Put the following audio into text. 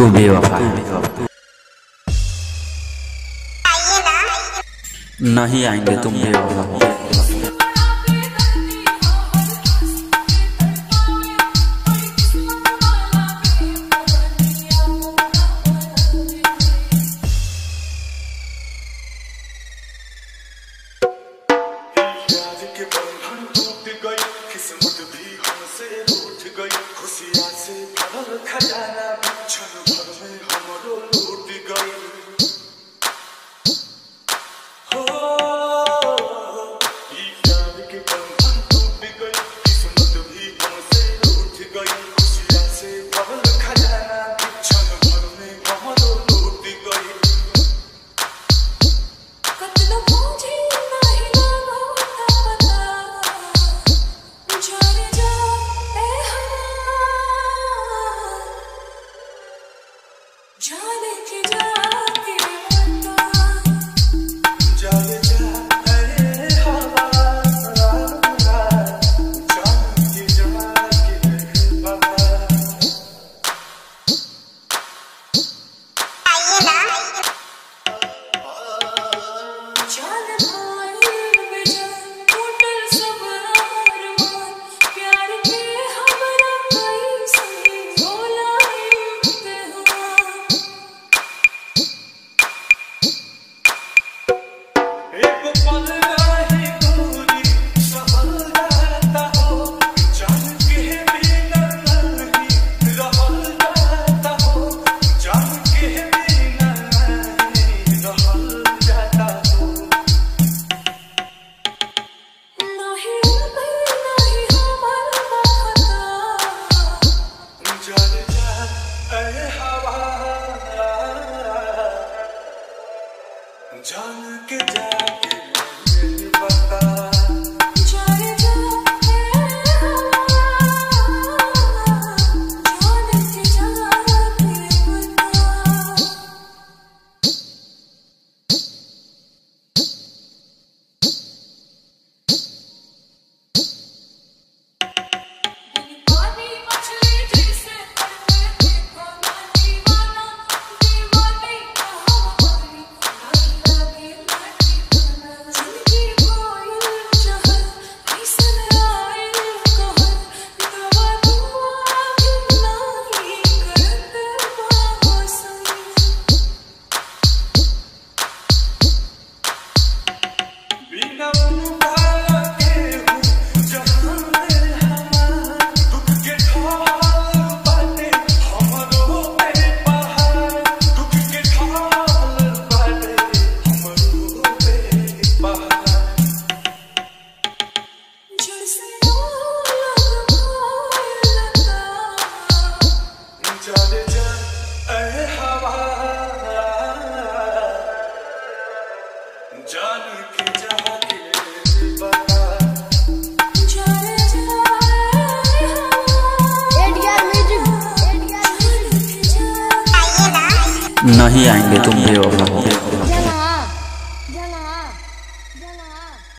तू बेवफा है। नहीं आएंगे तुम बेवफा हो। खजाना क्षण भर में हमरो लूट गई हो, ई प्यार के बंधन टूट गई, किस्मत भी हमसे रूठ गई। खुशियां से भरल खजाना क्षण भर में हमरो लूट गई। कतनो मुझे नहीं लगा पता, जाने जा ए जाने के जाके बता, जाने जा अरे हवा, जाने के जाके बता। जाने भाई बेजान टूटल सब अरमान, प्यार के हमरा कैसे भुला एक पल नहीं दूरी सहल जाता हो, जान के बिना नहीं रहल जाता हो, जान के बिना नहीं रहल जाता हो। नहीं हमारा खता, जाने जा ऐ हवा, जान के जाके बता। जाने जा जाने के जाके बता। पानी मछली जैसे तड़पे देखो ना दीवाना, दीवानी कहानी नहीं लगे लगी बना। जिंदगी कोयल जहर कैसन आयल कहर, दवा दुआ भी नहीं करत बासन। बिना उनका के हूँ जहाँ में हमार, दुख के ढाल बाटे हमरो पे पहाड़, दुख के ढाल बाटे हमरो पे पहाड़। जड़ से लग लता, जाने जा ऐ हवा, जान के जाके बता। जाने जा नहीं आएंगे तुम बेवफा हो।